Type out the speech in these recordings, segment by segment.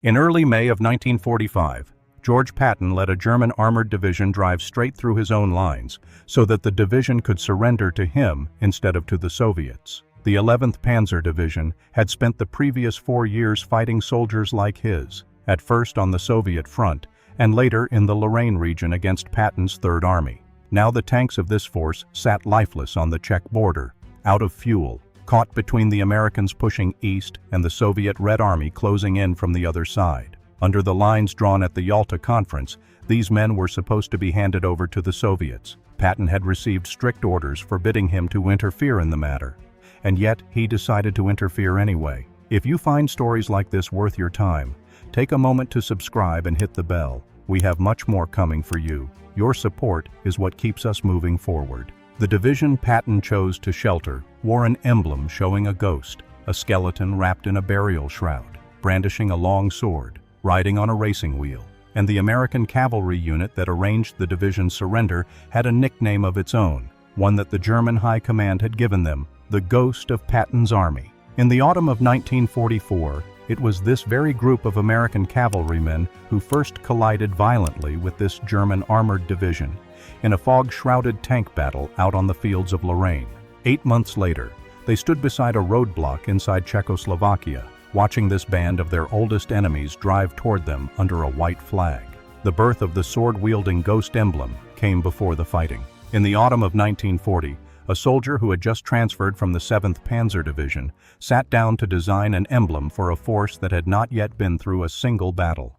In early May of 1945, George Patton led a German armored division drive straight through his own lines so that the division could surrender to him instead of to the Soviets. The 11th Panzer Division had spent the previous 4 years fighting soldiers like his, at first on the Soviet front and later in the Lorraine region against Patton's Third Army. Now the tanks of this force sat lifeless on the Czech border, out of fuel, caught between the Americans pushing east and the Soviet Red Army closing in from the other side. Under the lines drawn at the Yalta Conference, these men were supposed to be handed over to the Soviets. Patton had received strict orders forbidding him to interfere in the matter, and yet he decided to interfere anyway. If you find stories like this worth your time, take a moment to subscribe and hit the bell. We have much more coming for you. Your support is what keeps us moving forward. The division Patton chose to shelter wore an emblem showing a ghost, a skeleton wrapped in a burial shroud, brandishing a long sword, riding on a racing wheel. And the American cavalry unit that arranged the division's surrender had a nickname of its own, one that the German High Command had given them, the Ghost of Patton's Army. In the autumn of 1944, it was this very group of American cavalrymen who first collided violently with this German armored division in a fog-shrouded tank battle out on the fields of Lorraine. 8 months later, they stood beside a roadblock inside Czechoslovakia, watching this band of their oldest enemies drive toward them under a white flag. The birth of the sword-wielding ghost emblem came before the fighting. In the autumn of 1940, a soldier who had just transferred from the 7th Panzer Division sat down to design an emblem for a force that had not yet been through a single battle.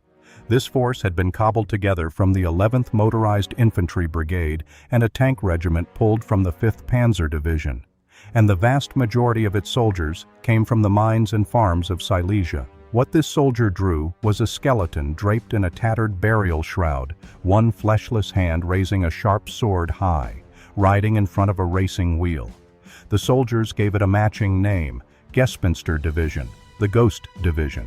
This force had been cobbled together from the 11th Motorized Infantry Brigade and a tank regiment pulled from the 5th Panzer Division, and the vast majority of its soldiers came from the mines and farms of Silesia. What this soldier drew was a skeleton draped in a tattered burial shroud, one fleshless hand raising a sharp sword high, riding in front of a racing wheel. The soldiers gave it a matching name, Gespensterdivision, the Ghost Division.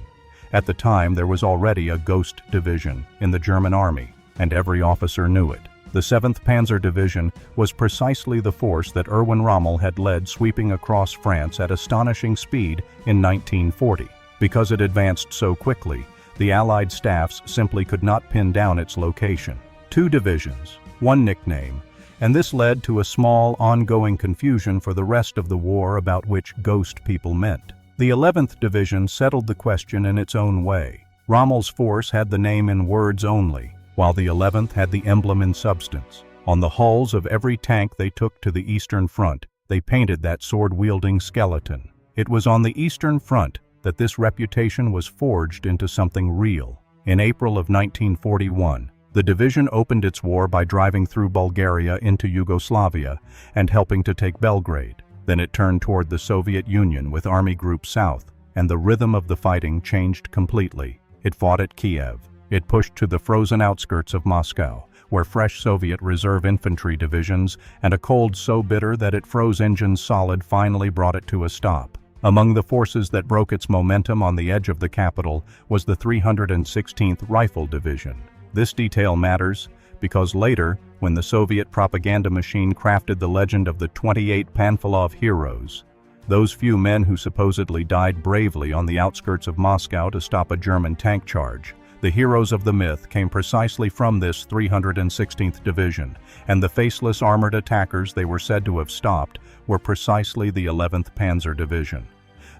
At the time, there was already a Ghost Division in the German Army, and every officer knew it. The 7th Panzer Division was precisely the force that Erwin Rommel had led sweeping across France at astonishing speed in 1940. Because it advanced so quickly, the Allied staffs simply could not pin down its location. 2 divisions, one nickname, and this led to a small, ongoing confusion for the rest of the war about which ghost people meant. The 11th Division settled the question in its own way. Rommel's force had the name in words only, while the 11th had the emblem in substance. On the hulls of every tank they took to the Eastern Front, they painted that sword-wielding skeleton. It was on the Eastern Front that this reputation was forged into something real. In April of 1941, the division opened its war by driving through Bulgaria into Yugoslavia and helping to take Belgrade. Then it turned toward the Soviet Union with Army Group South, and the rhythm of the fighting changed completely. It fought at Kiev. It pushed to the frozen outskirts of Moscow, where fresh Soviet reserve infantry divisions and a cold so bitter that it froze engines solid finally brought it to a stop. Among the forces that broke its momentum on the edge of the capital was the 316th Rifle Division. This detail matters because later, when the Soviet propaganda machine crafted the legend of the 28 Panfilov heroes, those few men who supposedly died bravely on the outskirts of Moscow to stop a German tank charge, the heroes of the myth came precisely from this 316th Division, and the faceless armored attackers they were said to have stopped were precisely the 11th Panzer Division.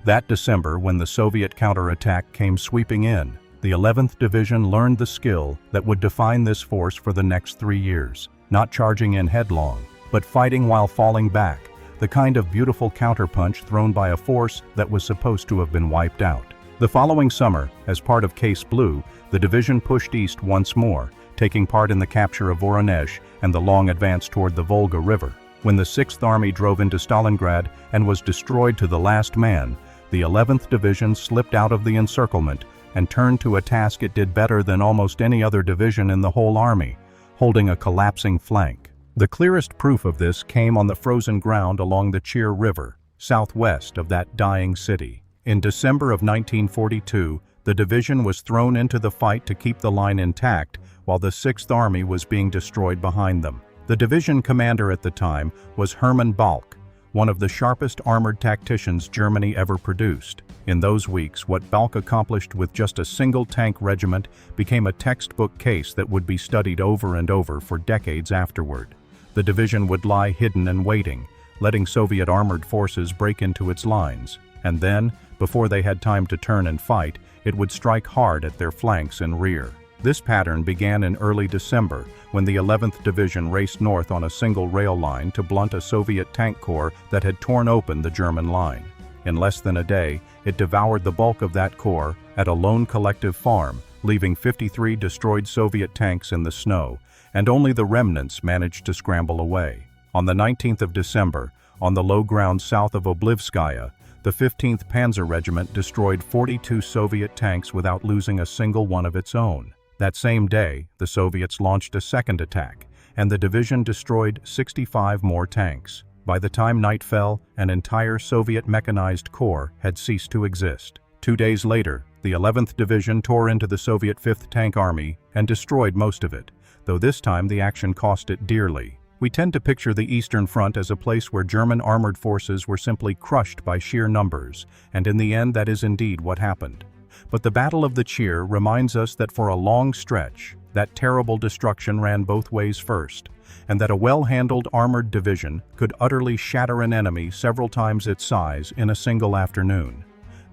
That December, when the Soviet counterattack came sweeping in, the 11th Division learned the skill that would define this force for the next 3 years, not charging in headlong, but fighting while falling back, the kind of beautiful counterpunch thrown by a force that was supposed to have been wiped out. The following summer, as part of Case Blue, the division pushed east once more, taking part in the capture of Voronezh and the long advance toward the Volga River. When the 6th Army drove into Stalingrad and was destroyed to the last man, the 11th Division slipped out of the encirclement and turned to a task it did better than almost any other division in the whole army, holding a collapsing flank. The clearest proof of this came on the frozen ground along the Chir River, southwest of that dying city. In December of 1942, the division was thrown into the fight to keep the line intact while the 6th Army was being destroyed behind them. The division commander at the time was Hermann Balck, one of the sharpest armored tacticians Germany ever produced. In those weeks, what Balck accomplished with just a single tank regiment became a textbook case that would be studied over and over for decades afterward. The division would lie hidden and waiting, letting Soviet armored forces break into its lines, and then, before they had time to turn and fight, it would strike hard at their flanks and rear. This pattern began in early December, when the 11th Division raced north on a single rail line to blunt a Soviet tank corps that had torn open the German line. In less than a day, it devoured the bulk of that corps at a lone collective farm, leaving 53 destroyed Soviet tanks in the snow, and only the remnants managed to scramble away. On the 19th of December, on the low ground south of Oblivskaya, the 15th Panzer Regiment destroyed 42 Soviet tanks without losing a single one of its own. That same day, the Soviets launched a second attack, and the division destroyed 65 more tanks. By the time night fell, an entire Soviet mechanized corps had ceased to exist. 2 days later, the 11th Division tore into the Soviet 5th Tank Army and destroyed most of it, though this time the action cost it dearly. We tend to picture the Eastern Front as a place where German armored forces were simply crushed by sheer numbers, and in the end that is indeed what happened. But the Battle of the Cheer reminds us that for a long stretch, that terrible destruction ran both ways first, and that a well-handled armored division could utterly shatter an enemy several times its size in a single afternoon.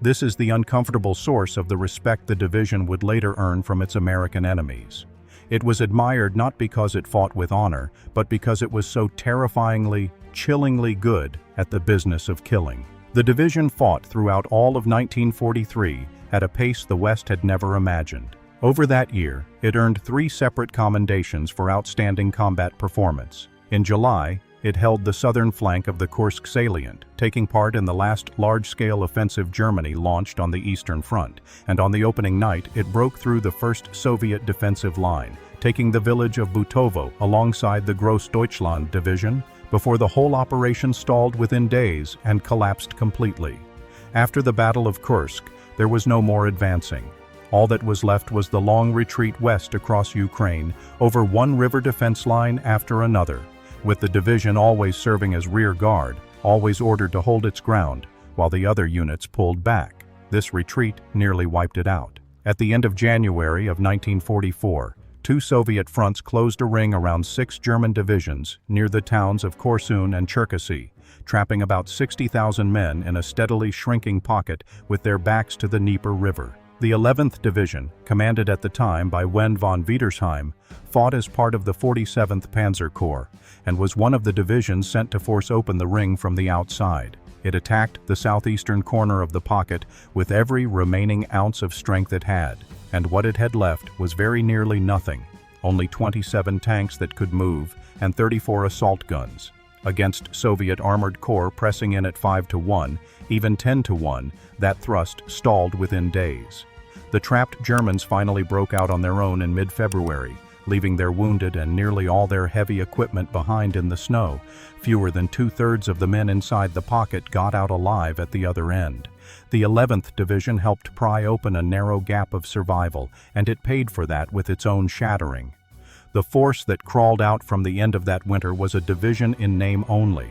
This is the uncomfortable source of the respect the division would later earn from its American enemies. It was admired not because it fought with honor, but because it was so terrifyingly, chillingly good at the business of killing. The division fought throughout all of 1943 at a pace the West had never imagined. Over that year, it earned 3 separate commendations for outstanding combat performance. In July, it held the southern flank of the Kursk salient, taking part in the last large-scale offensive Germany launched on the Eastern Front, and on the opening night it broke through the first Soviet defensive line, taking the village of Butovo alongside the Grossdeutschland division, before the whole operation stalled within days and collapsed completely. After the Battle of Kursk, there was no more advancing. All that was left was the long retreat west across Ukraine, over one river defense line after another, with the division always serving as rear guard, always ordered to hold its ground, while the other units pulled back. This retreat nearly wiped it out. At the end of January of 1944, 2 Soviet fronts closed a ring around 6 German divisions near the towns of Korsun and Cherkasy, trapping about 60,000 men in a steadily shrinking pocket with their backs to the Dnieper River. The 11th Division, commanded at the time by Wend von Wiedersheim, fought as part of the 47th Panzer Corps, and was one of the divisions sent to force open the ring from the outside. It attacked the southeastern corner of the pocket with every remaining ounce of strength it had, and what it had left was very nearly nothing, only 27 tanks that could move and 34 assault guns. Against Soviet armored corps pressing in at 5-1, even 10-1, that thrust stalled within days. The trapped Germans finally broke out on their own in mid-February, leaving their wounded and nearly all their heavy equipment behind in the snow. Fewer than 2/3 of the men inside the pocket got out alive at the other end. The 11th Division helped pry open a narrow gap of survival, and it paid for that with its own shattering. The force that crawled out from the end of that winter was a division in name only.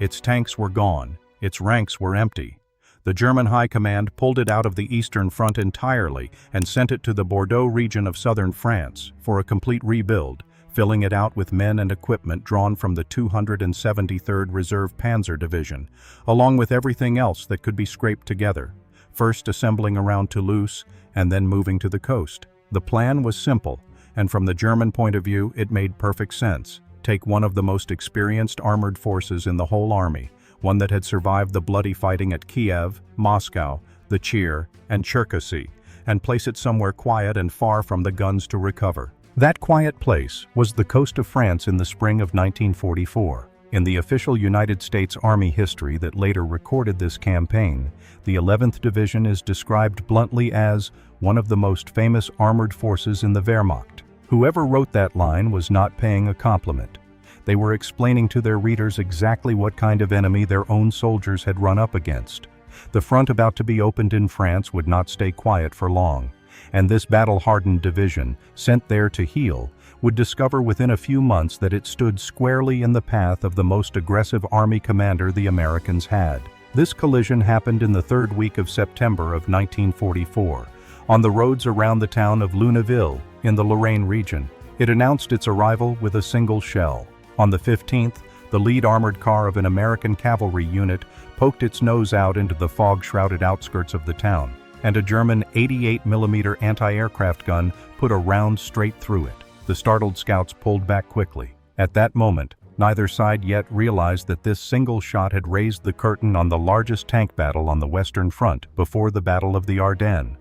Its tanks were gone, its ranks were empty. The German High Command pulled it out of the Eastern Front entirely and sent it to the Bordeaux region of southern France for a complete rebuild, filling it out with men and equipment drawn from the 273rd Reserve Panzer Division, along with everything else that could be scraped together, first assembling around Toulouse and then moving to the coast. The plan was simple, and from the German point of view it made perfect sense. Take one of the most experienced armored forces in the whole army, one that had survived the bloody fighting at Kiev, Moscow, the Cheer, and Cherkasy, and place it somewhere quiet and far from the guns to recover. That quiet place was the coast of France in the spring of 1944. In the official United States Army history that later recorded this campaign, the 11th Division is described bluntly as one of the most famous armored forces in the Wehrmacht. Whoever wrote that line was not paying a compliment. They were explaining to their readers exactly what kind of enemy their own soldiers had run up against. The front about to be opened in France would not stay quiet for long, and this battle-hardened division, sent there to heal, would discover within a few months that it stood squarely in the path of the most aggressive army commander the Americans had. This collision happened in the third week of September of 1944, on the roads around the town of Lunéville, in the Lorraine region. It announced its arrival with a single shell. On the 15th, the lead armored car of an American cavalry unit poked its nose out into the fog-shrouded outskirts of the town, and a German 88mm anti-aircraft gun put a round straight through it. The startled scouts pulled back quickly. At that moment, neither side yet realized that this single shot had raised the curtain on the largest tank battle on the Western Front before the Battle of the Ardennes.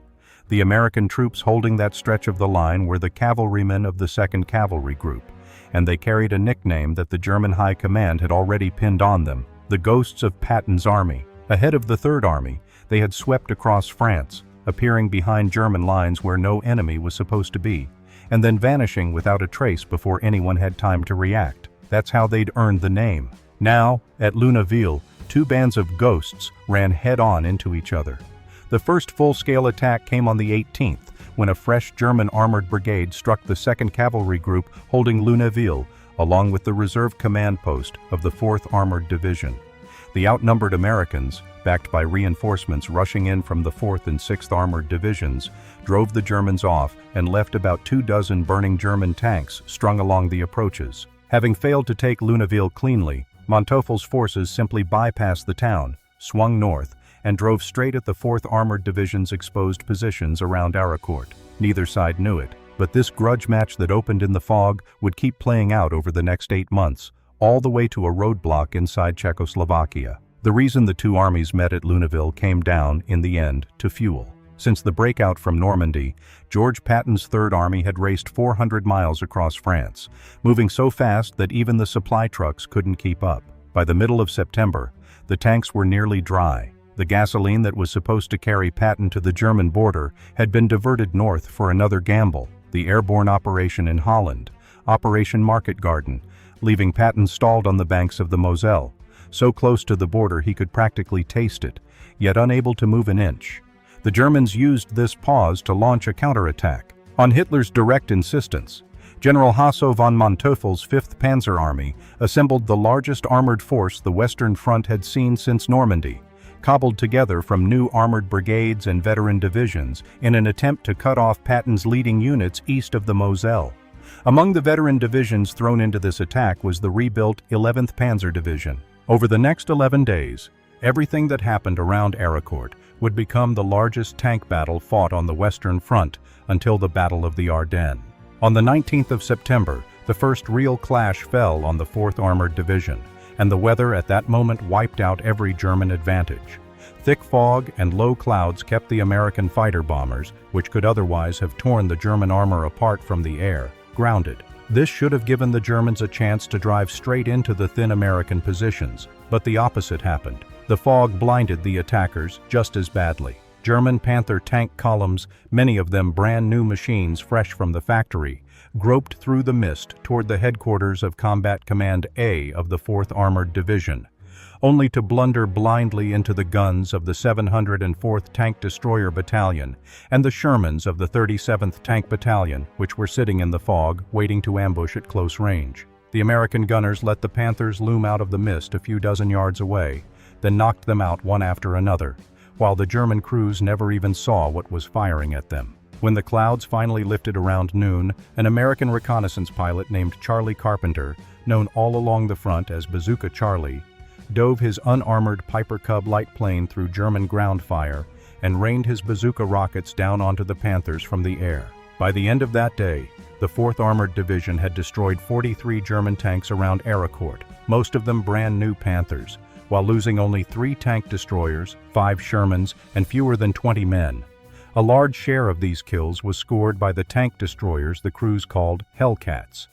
The American troops holding that stretch of the line were the cavalrymen of the 2nd Cavalry Group, and they carried a nickname that the German High Command had already pinned on them, the Ghosts of Patton's Army. Ahead of the Third Army, they had swept across France, appearing behind German lines where no enemy was supposed to be, and then vanishing without a trace before anyone had time to react. That's how they'd earned the name. Now, at Lunéville, two bands of ghosts ran head-on into each other. The first full-scale attack came on the 18th, when a fresh German armored brigade struck the 2nd Cavalry Group holding Lunéville, along with the reserve command post of the 4th Armored Division. The outnumbered Americans, backed by reinforcements rushing in from the 4th and 6th Armored Divisions, drove the Germans off and left about 24 burning German tanks strung along the approaches. Having failed to take Lunéville cleanly, Monteuffel's forces simply bypassed the town, swung north, and drove straight at the 4th Armored Division's exposed positions around Arracourt. Neither side knew it, but this grudge match that opened in the fog would keep playing out over the next 8 months, all the way to a roadblock inside Czechoslovakia. The reason the two armies met at Lunéville came down, in the end, to fuel. Since the breakout from Normandy, George Patton's Third Army had raced 400 miles across France, moving so fast that even the supply trucks couldn't keep up. By the middle of September, the tanks were nearly dry. The gasoline that was supposed to carry Patton to the German border had been diverted north for another gamble, the airborne operation in Holland, Operation Market Garden, leaving Patton stalled on the banks of the Moselle, so close to the border he could practically taste it, yet unable to move an inch. The Germans used this pause to launch a counterattack. On Hitler's direct insistence, General Hasso von Manteuffel's 5th Panzer Army assembled the largest armored force the Western Front had seen since Normandy, cobbled together from new armored brigades and veteran divisions in an attempt to cut off Patton's leading units east of the Moselle. Among the veteran divisions thrown into this attack was the rebuilt 11th Panzer Division. Over the next 11 days, everything that happened around Arracourt would become the largest tank battle fought on the Western Front until the Battle of the Ardennes. On the 19th of September, the first real clash fell on the 4th Armored Division, and the weather at that moment wiped out every German advantage. Thick fog and low clouds kept the American fighter bombers, which could otherwise have torn the German armor apart from the air, grounded. This should have given the Germans a chance to drive straight into the thin American positions, but the opposite happened. The fog blinded the attackers just as badly. German Panther tank columns, many of them brand new machines fresh from the factory, groped through the mist toward the headquarters of Combat Command A of the 4th Armored Division, only to blunder blindly into the guns of the 704th Tank Destroyer Battalion and the Shermans of the 37th Tank Battalion, which were sitting in the fog, waiting to ambush at close range. The American gunners let the Panthers loom out of the mist a few dozen yards away, then knocked them out one after another, while the German crews never even saw what was firing at them. When the clouds finally lifted around noon, an American reconnaissance pilot named Charlie Carpenter, known all along the front as Bazooka Charlie, dove his unarmored Piper Cub light plane through German ground fire and rained his bazooka rockets down onto the Panthers from the air. By the end of that day, the 4th Armored Division had destroyed 43 German tanks around Arracourt, most of them brand new Panthers, while losing only 3 tank destroyers, 5 Shermans, and fewer than 20 men. A large share of these kills was scored by the tank destroyers the crews called Hellcats.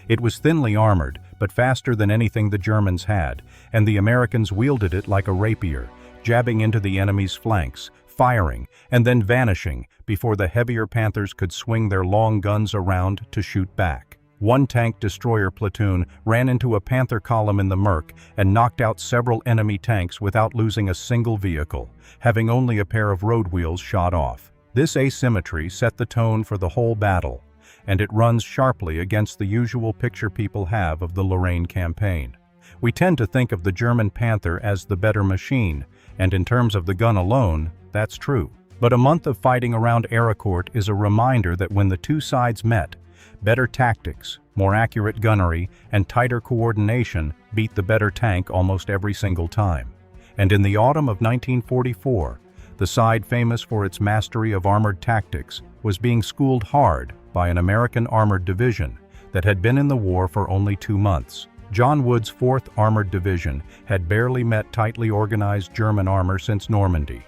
It was thinly armored, but faster than anything the Germans had, and the Americans wielded it like a rapier, jabbing into the enemy's flanks, firing, and then vanishing before the heavier Panthers could swing their long guns around to shoot back. One tank destroyer platoon ran into a Panther column in the murk and knocked out several enemy tanks without losing a single vehicle, having only a pair of road wheels shot off. This asymmetry set the tone for the whole battle, and it runs sharply against the usual picture people have of the Lorraine campaign. We tend to think of the German Panther as the better machine, and in terms of the gun alone, that's true. But a month of fighting around Arracourt is a reminder that when the two sides met, better tactics, more accurate gunnery, and tighter coordination beat the better tank almost every single time. And in the autumn of 1944, the side famous for its mastery of armored tactics was being schooled hard by an American armored division that had been in the war for only 2 months. John Wood's 4th Armored Division had barely met tightly organized German armor since Normandy.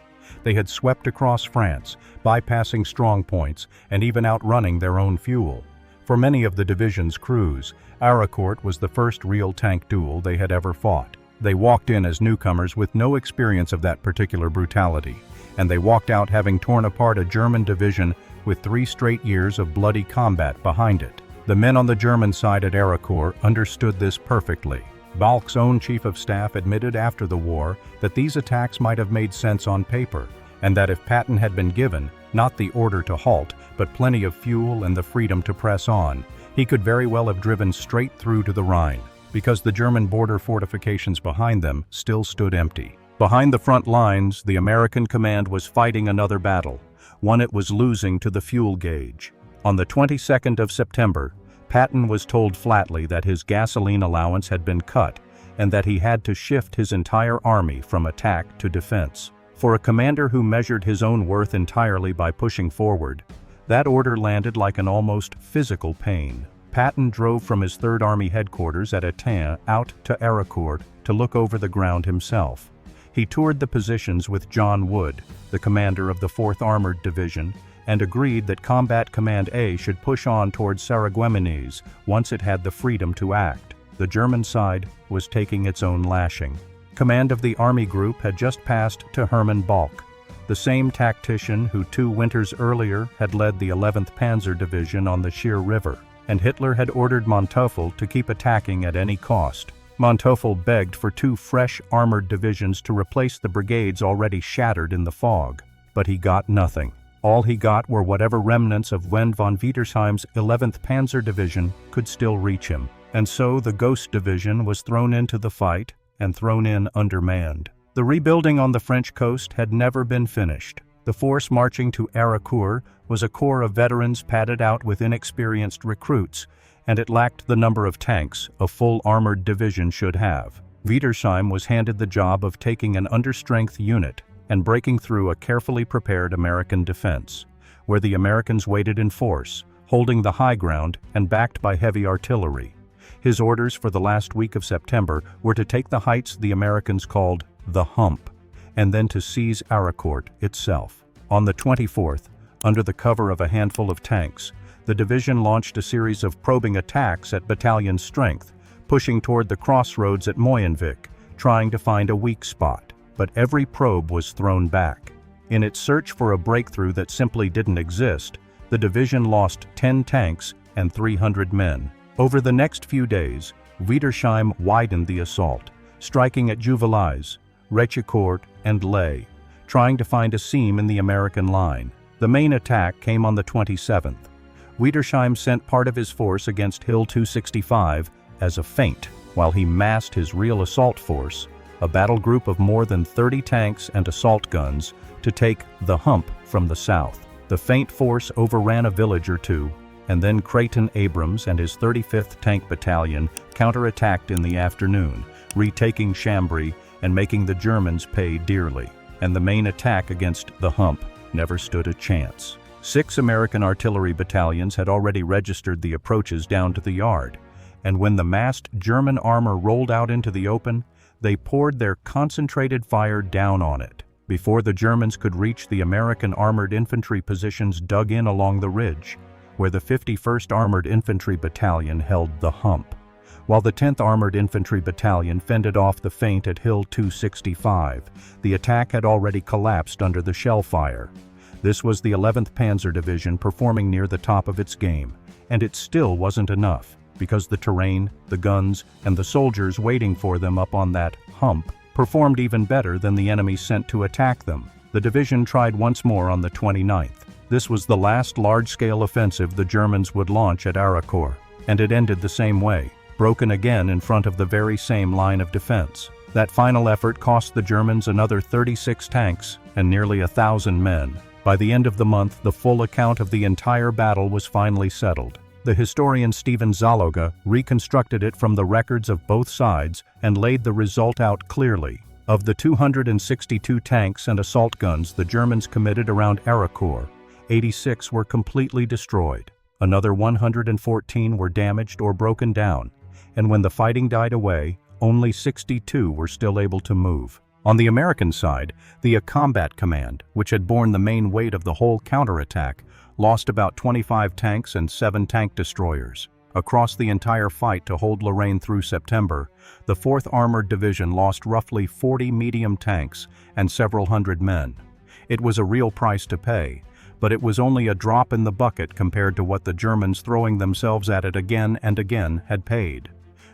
They had swept across France, bypassing strong points and even outrunning their own fuel. For many of the division's crews, Arracourt was the first real tank duel they had ever fought. They walked in as newcomers with no experience of that particular brutality, and they walked out having torn apart a German division with 3 straight years of bloody combat behind it. The men on the German side at Arracourt understood this perfectly. Balck's own chief of staff admitted after the war that these attacks might have made sense on paper, and that if Patton had been given, not the order to halt, but plenty of fuel and the freedom to press on, he could very well have driven straight through to the Rhine, because the German border fortifications behind them still stood empty. Behind the front lines, the American command was fighting another battle, one it was losing to the fuel gauge. On the 22nd of September, Patton was told flatly that his gasoline allowance had been cut and that he had to shift his entire army from attack to defense. For a commander who measured his own worth entirely by pushing forward, that order landed like an almost physical pain. Patton drove from his 3rd Army headquarters at Étain out to Arracourt to look over the ground himself. He toured the positions with John Wood, the commander of the 4th Armored Division, and agreed that Combat Command A should push on towards Sarreguemines once it had the freedom to act. The German side was taking its own lashing. Command of the Army Group had just passed to Hermann Balck, the same tactician who 2 winters earlier had led the 11th Panzer Division on the Scheer River, and Hitler had ordered Manteuffel to keep attacking at any cost. Manteuffel begged for 2 fresh armored divisions to replace the brigades already shattered in the fog, but he got nothing. All he got were whatever remnants of Wend von Wietersheim's 11th Panzer Division could still reach him. And so the Ghost Division was thrown into the fight and thrown in undermanned. The rebuilding on the French coast had never been finished. The force marching to Arracourt was a corps of veterans padded out with inexperienced recruits, and it lacked the number of tanks a full armored division should have. Wietersheim was handed the job of taking an understrength unit and breaking through a carefully prepared American defense, where the Americans waited in force, holding the high ground and backed by heavy artillery. His orders for the last week of September were to take the heights the Americans called the Hump, and then to seize Arracourt itself. On the 24th, under the cover of a handful of tanks, the division launched a series of probing attacks at battalion strength, pushing toward the crossroads at Moyenvik, trying to find a weak spot. But every probe was thrown back. In its search for a breakthrough that simply didn't exist, the division lost 10 tanks and 300 men. Over the next few days, Wietersheim widened the assault, striking at Juvilliers, Réchicourt, and Lay, trying to find a seam in the American line. The main attack came on the 27th. Wietersheim sent part of his force against Hill 265 as a feint, while he massed his real assault force, a battle group of more than 30 tanks and assault guns, to take the Hump from the south. The feint force overran a village or two, and then Creighton Abrams and his 35th Tank Battalion counterattacked in the afternoon, retaking Chambry and making the Germans pay dearly. And the main attack against the Hump never stood a chance. 6 American artillery battalions had already registered the approaches down to the yard, and when the massed German armor rolled out into the open, they poured their concentrated fire down on it, before the Germans could reach the American armored infantry positions dug in along the ridge, where the 51st Armored Infantry Battalion held the Hump, while the 10th Armored Infantry Battalion fended off the feint at Hill 265. The attack had already collapsed under the shell fire. This was the 11th Panzer Division performing near the top of its game, and it still wasn't enough, because the terrain, the guns, and the soldiers waiting for them up on that hump performed even better than the enemy sent to attack them. The division tried once more on the 29th. This was the last large-scale offensive the Germans would launch at Arracourt, and it ended the same way, broken again in front of the very same line of defense. That final effort cost the Germans another 36 tanks and nearly 1,000 men. By the end of the month, the full account of the entire battle was finally settled. The historian Stephen Zaloga reconstructed it from the records of both sides and laid the result out clearly. Of the 262 tanks and assault guns the Germans committed around Arracourt, 86 were completely destroyed. Another 114 were damaged or broken down, and when the fighting died away, only 62 were still able to move. On the American side, the Combat Command, which had borne the main weight of the whole counterattack, lost about 25 tanks and 7 tank destroyers. Across the entire fight to hold Lorraine through September, the 4th Armored Division lost roughly 40 medium tanks and several hundred men. It was a real price to pay, but it was only a drop in the bucket compared to what the Germans throwing themselves at it again and again had paid.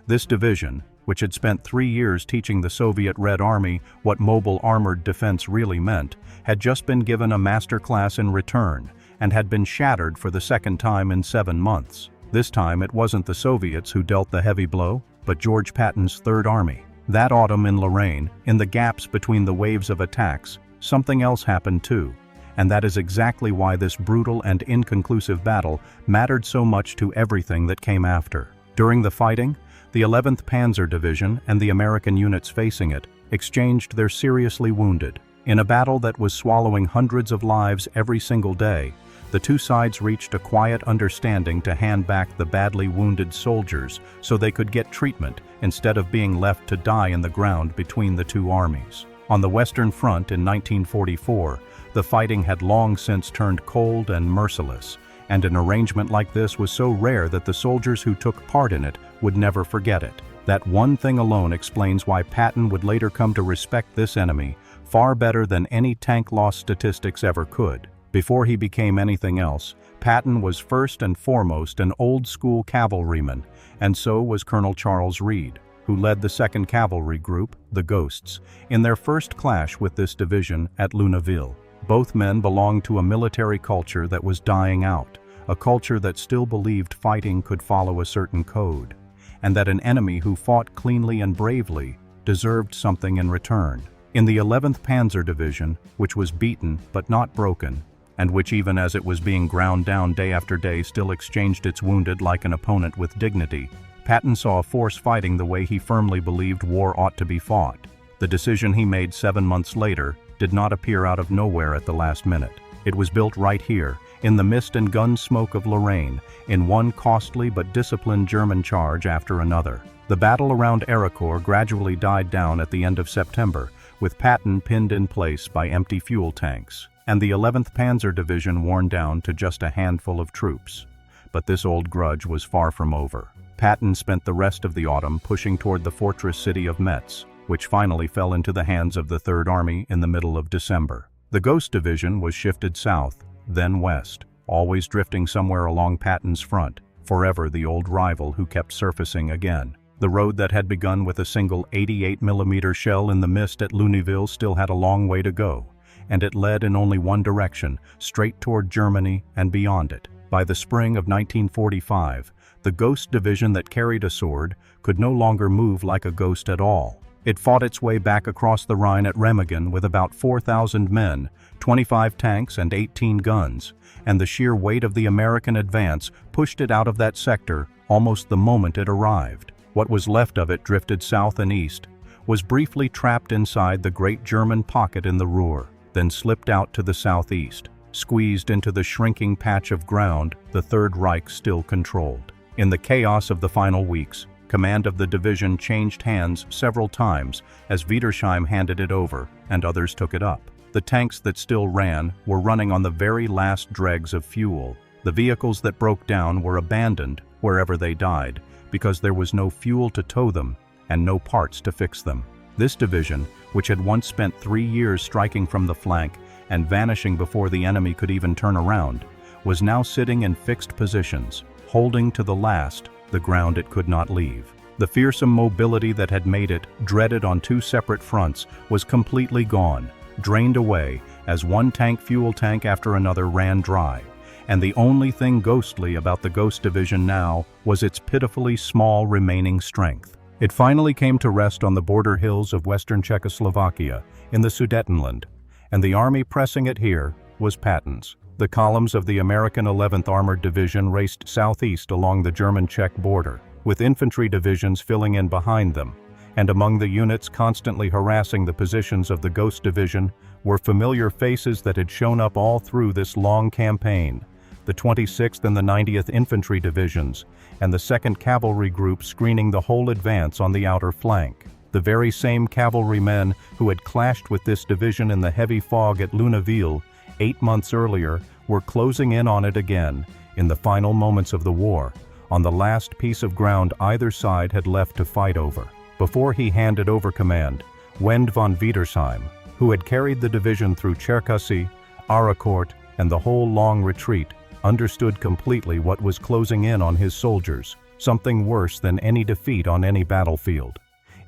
This division, which had spent 3 years teaching the Soviet Red Army what mobile armored defense really meant, had just been given a master class in return and had been shattered for the second time in 7 months. This time it wasn't the Soviets who dealt the heavy blow, but George Patton's Third Army. That autumn in Lorraine, in the gaps between the waves of attacks, something else happened too, and that is exactly why this brutal and inconclusive battle mattered so much to everything that came after. During the fighting, the 11th Panzer Division and the American units facing it exchanged their seriously wounded. In a battle that was swallowing hundreds of lives every single day, the two sides reached a quiet understanding to hand back the badly wounded soldiers so they could get treatment instead of being left to die in the ground between the two armies. On the Western Front in 1944, the fighting had long since turned cold and merciless, and an arrangement like this was so rare that the soldiers who took part in it would never forget it. That one thing alone explains why Patton would later come to respect this enemy far better than any tank loss statistics ever could. Before he became anything else, Patton was first and foremost an old-school cavalryman, and so was Colonel Charles Reed, who led the 2nd Cavalry Group, the Ghosts, in their first clash with this division at Luneville. Both men belonged to a military culture that was dying out, a culture that still believed fighting could follow a certain code, and that an enemy who fought cleanly and bravely deserved something in return. In the 11th Panzer Division, which was beaten but not broken, and which even as it was being ground down day after day still exchanged its wounded like an opponent with dignity, Patton saw a force fighting the way he firmly believed war ought to be fought. The decision he made 7 months later did not appear out of nowhere at the last minute. It was built right here, in the mist and gun smoke of Lorraine, in one costly but disciplined German charge after another. The battle around Arracourt gradually died down at the end of September, with Patton pinned in place by empty fuel tanks, and the 11th Panzer Division worn down to just a handful of troops. But this old grudge was far from over. Patton spent the rest of the autumn pushing toward the fortress city of Metz, which finally fell into the hands of the Third Army in the middle of December. The Ghost Division was shifted south, then west, always drifting somewhere along Patton's front, forever the old rival who kept surfacing again. The road that had begun with a single 88mm shell in the mist at Luneville still had a long way to go, and it led in only one direction, straight toward Germany and beyond it. By the spring of 1945, the Ghost Division that carried a sword could no longer move like a ghost at all. It fought its way back across the Rhine at Remagen with about 4,000 men, 25 tanks and 18 guns, and the sheer weight of the American advance pushed it out of that sector almost the moment it arrived. What was left of it drifted south and east, was briefly trapped inside the great German pocket in the Ruhr, then slipped out to the southeast, squeezed into the shrinking patch of ground the Third Reich still controlled. In the chaos of the final weeks, command of the division changed hands several times as Wiedersheim handed it over and others took it up. The tanks that still ran were running on the very last dregs of fuel. The vehicles that broke down were abandoned wherever they died because there was no fuel to tow them and no parts to fix them. This division, which had once spent 3 years striking from the flank and vanishing before the enemy could even turn around, was now sitting in fixed positions, holding to the last the ground it could not leave. The fearsome mobility that had made it dreaded on 2 separate fronts was completely gone, drained away, as one fuel tank after another ran dry, and the only thing ghostly about the Ghost Division now was its pitifully small remaining strength. It finally came to rest on the border hills of western Czechoslovakia, in the Sudetenland, and the army pressing it here was Patton's. The columns of the American 11th Armored Division raced southeast along the German-Czech border, with infantry divisions filling in behind them, and among the units constantly harassing the positions of the Ghost Division were familiar faces that had shown up all through this long campaign: the 26th and the 90th Infantry Divisions, and the 2nd Cavalry Group screening the whole advance on the outer flank. The very same cavalrymen who had clashed with this division in the heavy fog at Luneville 8 months earlier were closing in on it again in the final moments of the war, on the last piece of ground either side had left to fight over. Before he handed over command, Wend von Wiedersheim, who had carried the division through Cherkasy, Arracourt, and the whole long retreat, understood completely what was closing in on his soldiers, something worse than any defeat on any battlefield.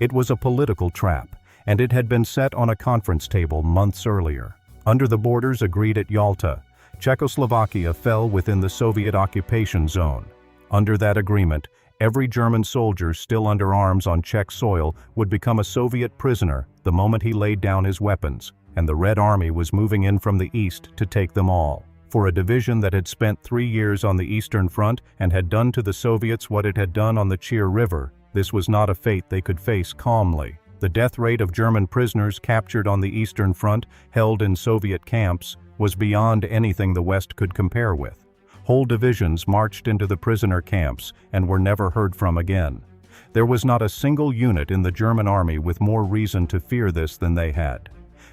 It was a political trap, and it had been set on a conference table months earlier. Under the borders agreed at Yalta, Czechoslovakia fell within the Soviet occupation zone. Under that agreement, every German soldier still under arms on Czech soil would become a Soviet prisoner the moment he laid down his weapons, and the Red Army was moving in from the east to take them all. For a division that had spent 3 years on the Eastern Front and had done to the Soviets what it had done on the Chir River, this was not a fate they could face calmly. The death rate of German prisoners captured on the Eastern Front, held in Soviet camps, was beyond anything the West could compare with. Whole divisions marched into the prisoner camps and were never heard from again. There was not a single unit in the German army with more reason to fear this than they had.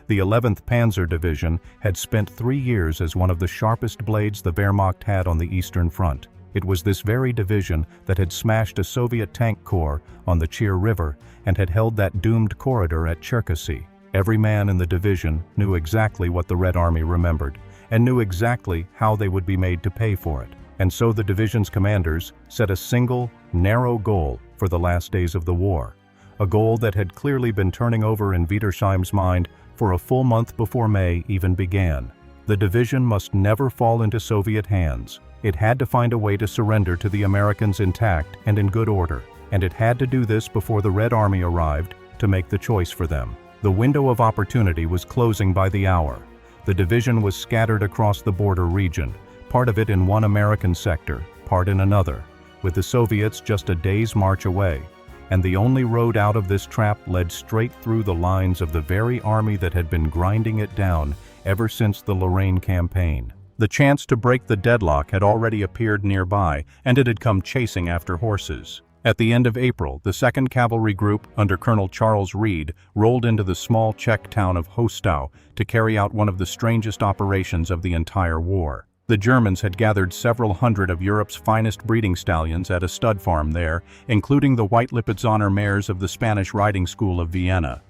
The 11th Panzer Division had spent 3 years as one of the sharpest blades the Wehrmacht had on the Eastern Front. It was this very division that had smashed a Soviet tank corps on the Chir River and had held that doomed corridor at Cherkasy. Every man in the division knew exactly what the Red Army remembered, and knew exactly how they would be made to pay for it. And so the division's commanders set a single, narrow goal for the last days of the war, a goal that had clearly been turning over in Wiedersheim's mind for a full month before May even began. The division must never fall into Soviet hands. It had to find a way to surrender to the Americans intact and in good order, and it had to do this before the Red Army arrived to make the choice for them. The window of opportunity was closing by the hour. The division was scattered across the border region, part of it in one American sector, part in another, with the Soviets just a day's march away, and the only road out of this trap led straight through the lines of the very army that had been grinding it down ever since the Lorraine campaign. The chance to break the deadlock had already appeared nearby, and it had come chasing after horses. At the end of April, the 2nd Cavalry Group, under Colonel Charles Reed, rolled into the small Czech town of Hostau to carry out one of the strangest operations of the entire war. The Germans had gathered several hundred of Europe's finest breeding stallions at a stud farm there, including the White Lipizzaner mares of the Spanish riding school of Vienna.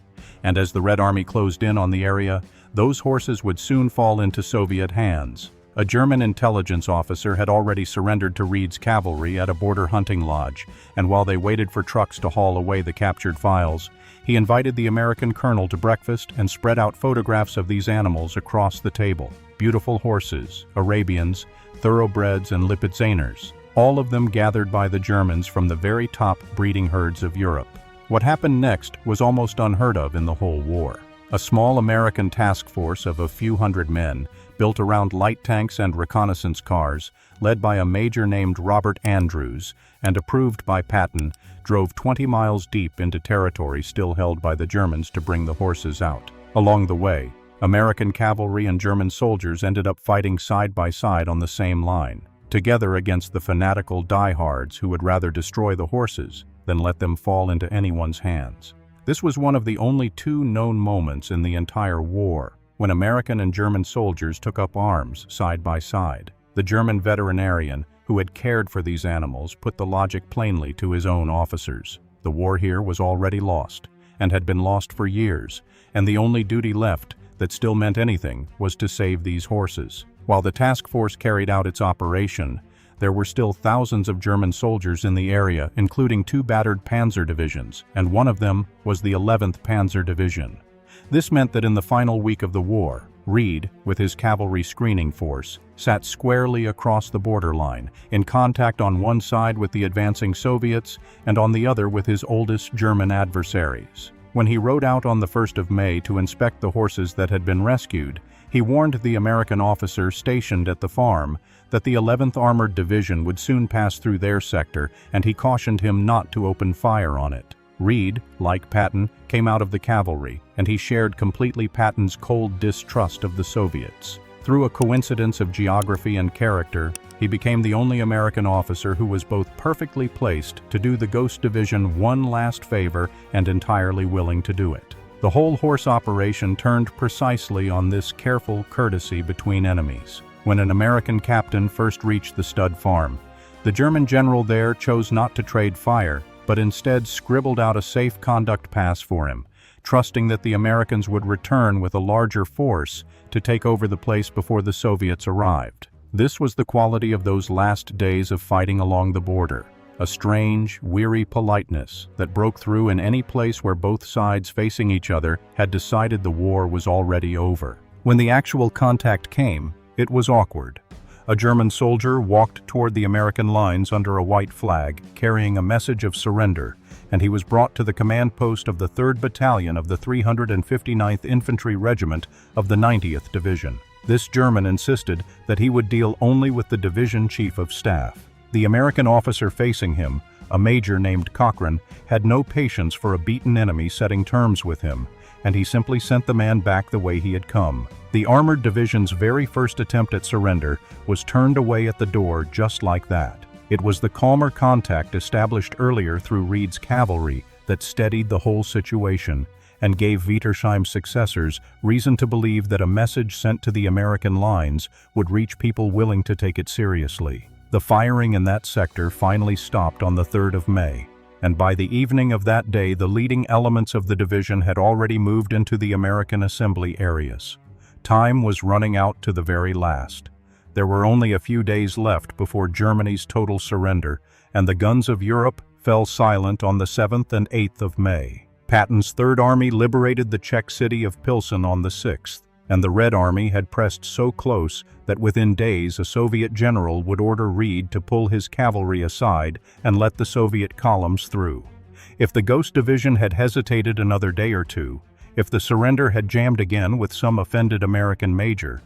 And as the Red Army closed in on the area, those horses would soon fall into Soviet hands. A German intelligence officer had already surrendered to Reed's cavalry at a border hunting lodge, and while they waited for trucks to haul away the captured files, he invited the American colonel to breakfast and spread out photographs of these animals across the table. Beautiful horses, Arabians, thoroughbreds, and Lipizzaners, all of them gathered by the Germans from the very top breeding herds of Europe. What happened next was almost unheard of in the whole war. A small American task force of a few hundred men, built around light tanks and reconnaissance cars, led by a major named Robert Andrews and approved by Patton, drove 20 miles deep into territory still held by the Germans to bring the horses out. Along the way, American cavalry and German soldiers ended up fighting side by side on the same line, together against the fanatical diehards who would rather destroy the horses than let them fall into anyone's hands. This was one of the only 2 known moments in the entire war when American and German soldiers took up arms side by side. The German veterinarian who had cared for these animals put the logic plainly to his own officers. The war here was already lost, and had been lost for years, and the only duty left that still meant anything was to save these horses. While the task force carried out its operation, there were still thousands of German soldiers in the area, including 2 battered panzer divisions, and one of them was the 11th Panzer Division. This meant that in the final week of the war, Reed, with his cavalry screening force, sat squarely across the borderline, in contact on one side with the advancing Soviets and on the other with his oldest German adversaries. When he rode out on the 1st of May to inspect the horses that had been rescued, he warned the American officer stationed at the farm that the 11th Armored Division would soon pass through their sector, and he cautioned him not to open fire on it. Reed, like Patton, came out of the cavalry, and he shared completely Patton's cold distrust of the Soviets. Through a coincidence of geography and character, he became the only American officer who was both perfectly placed to do the Ghost Division one last favor and entirely willing to do it. The whole horse operation turned precisely on this careful courtesy between enemies. When an American captain first reached the stud farm, the German general there chose not to trade fire, but instead scribbled out a safe conduct pass for him, trusting that the Americans would return with a larger force to take over the place before the Soviets arrived. This was the quality of those last days of fighting along the border, a strange, weary politeness that broke through in any place where both sides facing each other had decided the war was already over. When the actual contact came, it was awkward. A German soldier walked toward the American lines under a white flag, carrying a message of surrender, and he was brought to the command post of the 3rd Battalion of the 359th Infantry Regiment of the 90th Division. This German insisted that he would deal only with the division chief of staff. The American officer facing him, a major named Cochrane, had no patience for a beaten enemy setting terms with him, and he simply sent the man back the way he had come. The Armored Division's very first attempt at surrender was turned away at the door just like that. It was the calmer contact established earlier through Reed's cavalry that steadied the whole situation and gave Wittersheim's successors reason to believe that a message sent to the American lines would reach people willing to take it seriously. The firing in that sector finally stopped on the 3rd of May, and by the evening of that day the leading elements of the division had already moved into the American assembly areas. Time was running out to the very last. There were only a few days left before Germany's total surrender, and the guns of Europe fell silent on the 7th and 8th of May. Patton's Third Army liberated the Czech city of Pilsen on the 6th, and the Red Army had pressed so close that within days a Soviet general would order Reed to pull his cavalry aside and let the Soviet columns through. If the Ghost Division had hesitated another day or two, if the surrender had jammed again with some offended American major,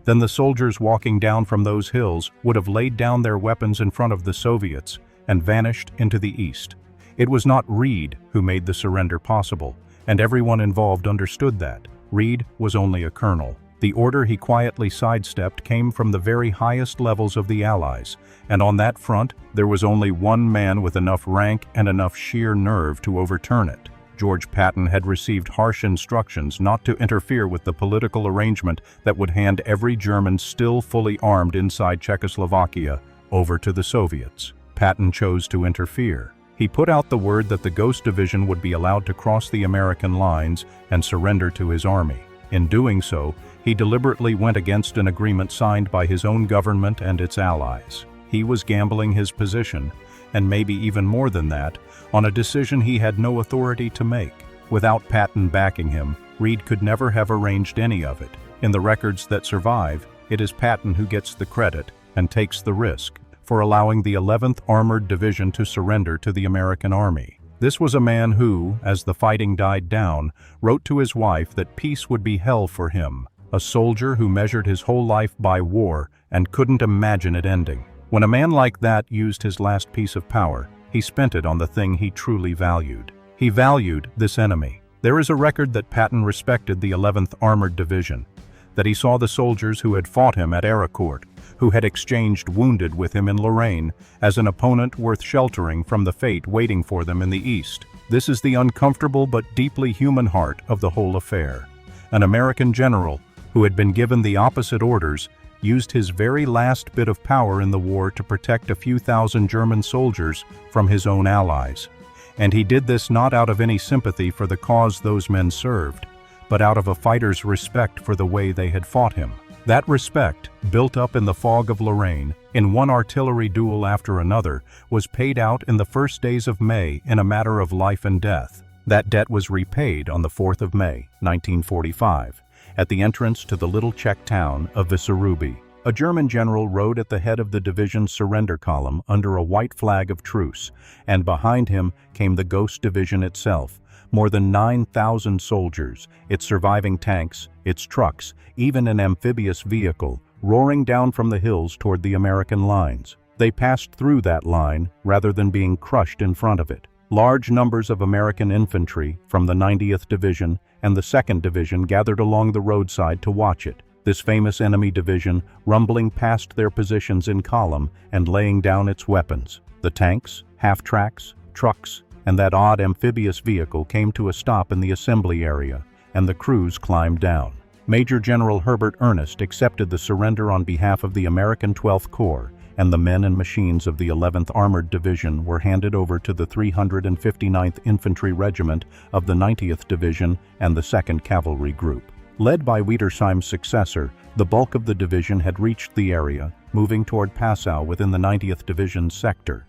then the soldiers walking down from those hills would have laid down their weapons in front of the Soviets and vanished into the east. It was not Reed who made the surrender possible, and everyone involved understood that. Reed was only a colonel. The order he quietly sidestepped came from the very highest levels of the Allies, and on that front there was only one man with enough rank and enough sheer nerve to overturn it. George Patton had received harsh instructions not to interfere with the political arrangement that would hand every German still fully armed inside Czechoslovakia over to the Soviets. Patton chose to interfere. He put out the word that the Ghost Division would be allowed to cross the American lines and surrender to his army. In doing so, he deliberately went against an agreement signed by his own government and its allies. He was gambling his position, and maybe even more than that, on a decision he had no authority to make. Without Patton backing him, Reed could never have arranged any of it. In the records that survive, it is Patton who gets the credit and takes the risk for allowing the 11th Armored Division to surrender to the American Army. This was a man who, as the fighting died down, wrote to his wife that peace would be hell for him, a soldier who measured his whole life by war and couldn't imagine it ending. When a man like that used his last piece of power, he spent it on the thing he truly valued. He valued this enemy. There is a record that Patton respected the 11th Armored Division, that he saw the soldiers who had fought him at Arracourt, who had exchanged wounded with him in Lorraine, as an opponent worth sheltering from the fate waiting for them in the east. This is the uncomfortable but deeply human heart of the whole affair. An American general, who had been given the opposite orders, used his very last bit of power in the war to protect a few thousand German soldiers from his own allies. And he did this not out of any sympathy for the cause those men served, but out of a fighter's respect for the way they had fought him. That respect, built up in the fog of Lorraine, in one artillery duel after another, was paid out in the first days of May in a matter of life and death. That debt was repaid on the 4th of May, 1945, at the entrance to the little Czech town of Vyšehrubí. A German general rode at the head of the division's surrender column under a white flag of truce, and behind him came the Ghost Division itself, more than 9,000 soldiers, its surviving tanks, its trucks, even an amphibious vehicle, roaring down from the hills toward the American lines. They passed through that line rather than being crushed in front of it. Large numbers of American infantry from the 90th Division and the 2nd Division gathered along the roadside to watch it, this famous enemy division rumbling past their positions in column and laying down its weapons. The tanks, half-tracks, trucks, and that odd amphibious vehicle came to a stop in the assembly area, and the crews climbed down. Major General Herbert Ernest accepted the surrender on behalf of the American 12th Corps, and the men and machines of the 11th Armored Division were handed over to the 359th Infantry Regiment of the 90th Division and the 2nd Cavalry Group. Led by Wiedersheim's successor, the bulk of the division had reached the area, moving toward Passau within the 90th Division's sector.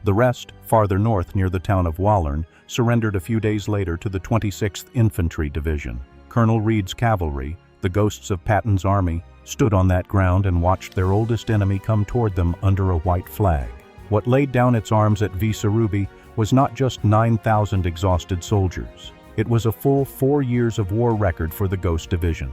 The rest, farther north near the town of Wallern, surrendered a few days later to the 26th Infantry Division. Colonel Reed's cavalry, the ghosts of Patton's army, stood on that ground and watched their oldest enemy come toward them under a white flag. What laid down its arms at Vyšehrubí was not just 9,000 exhausted soldiers. It was a full 4 years of war record for the Ghost Division.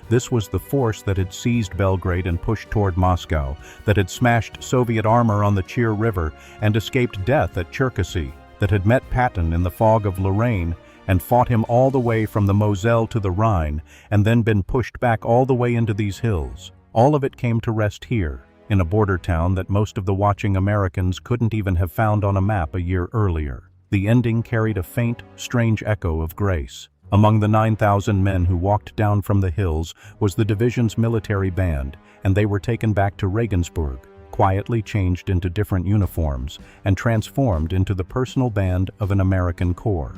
This was the force that had seized Belgrade and pushed toward Moscow, that had smashed Soviet armor on the Chir River and escaped death at Cherkasy, that had met Patton in the fog of Lorraine and fought him all the way from the Moselle to the Rhine, and then been pushed back all the way into these hills. All of it came to rest here, in a border town that most of the watching Americans couldn't even have found on a map a year earlier. The ending carried a faint, strange echo of grace. Among the 9,000 men who walked down from the hills was the division's military band, and they were taken back to Regensburg, quietly changed into different uniforms, and transformed into the personal band of an American corps.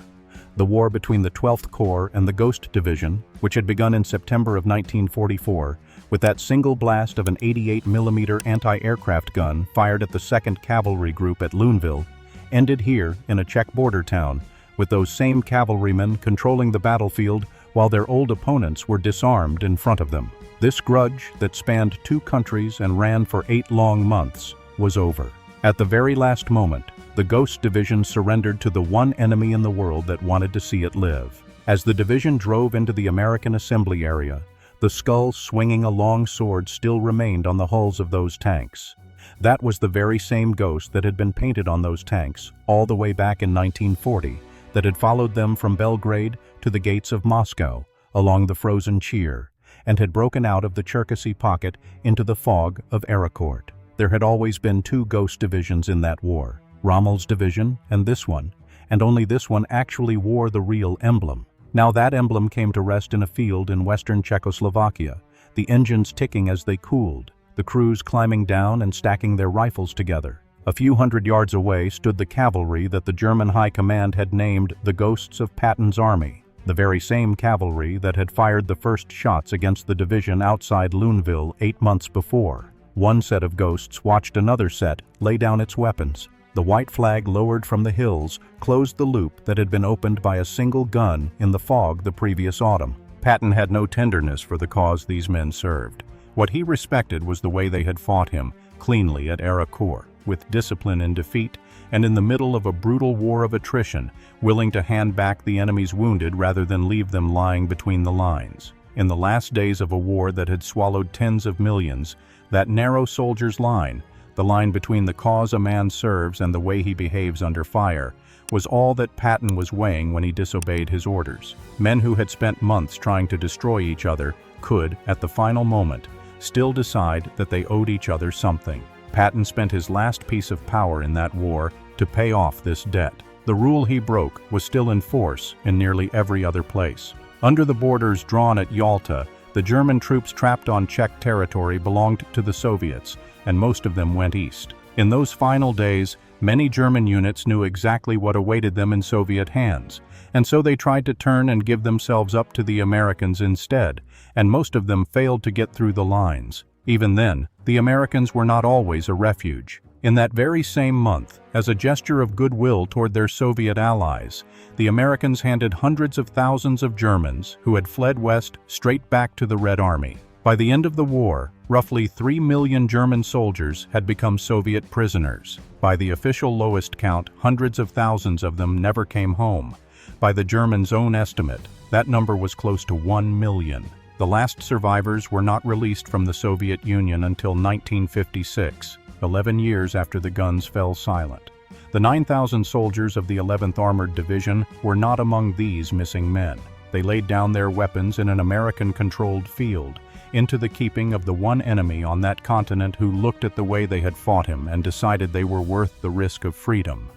The war between the 12th Corps and the Ghost Division, which had begun in September of 1944, with that single blast of an 88mm anti-aircraft gun fired at the 2nd Cavalry Group at Luneville, ended here in a Czech border town, with those same cavalrymen controlling the battlefield while their old opponents were disarmed in front of them. This grudge that spanned 2 countries and ran for 8 long months was over. At the very last moment, the Ghost Division surrendered to the one enemy in the world that wanted to see it live. As the division drove into the American assembly area, the skull swinging a long sword still remained on the hulls of those tanks. That was the very same ghost that had been painted on those tanks all the way back in 1940, that had followed them from Belgrade to the gates of Moscow, along the frozen Chir, and had broken out of the Cherkasy pocket into the fog of Arracourt. There had always been 2 ghost divisions in that war, Rommel's division and this one, and only this one actually wore the real emblem. Now that emblem came to rest in a field in western Czechoslovakia, the engines ticking as they cooled, the crews climbing down and stacking their rifles together. A few hundred yards away stood the cavalry that the German High Command had named the Ghosts of Patton's Army, the very same cavalry that had fired the first shots against the division outside Luneville 8 months before. One set of ghosts watched another set lay down its weapons. The white flag lowered from the hills closed the loop that had been opened by a single gun in the fog the previous autumn. Patton had no tenderness for the cause these men served. What he respected was the way they had fought him, cleanly at Arracourt, with discipline in defeat, and in the middle of a brutal war of attrition, willing to hand back the enemy's wounded rather than leave them lying between the lines. In the last days of a war that had swallowed tens of millions, that narrow soldier's line, the line between the cause a man serves and the way he behaves under fire, was all that Patton was weighing when he disobeyed his orders. Men who had spent months trying to destroy each other could, at the final moment, still decide that they owed each other something. Patton spent his last piece of power in that war to pay off this debt. The rule he broke was still in force in nearly every other place. Under the borders drawn at Yalta, the German troops trapped on Czech territory belonged to the Soviets, and most of them went east. In those final days, many German units knew exactly what awaited them in Soviet hands, and so they tried to turn and give themselves up to the Americans instead, and most of them failed to get through the lines. Even then, the Americans were not always a refuge. In that very same month, as a gesture of goodwill toward their Soviet allies, the Americans handed hundreds of thousands of Germans who had fled west straight back to the Red Army. By the end of the war, roughly 3 million German soldiers had become Soviet prisoners. By the official lowest count, hundreds of thousands of them never came home. By the Germans' own estimate, that number was close to 1 million. The last survivors were not released from the Soviet Union until 1956, 11 years after the guns fell silent. The 9,000 soldiers of the 11th Armored Division were not among these missing men. They laid down their weapons in an American-controlled field, into the keeping of the one enemy on that continent who looked at the way they had fought him and decided they were worth the risk of freedom.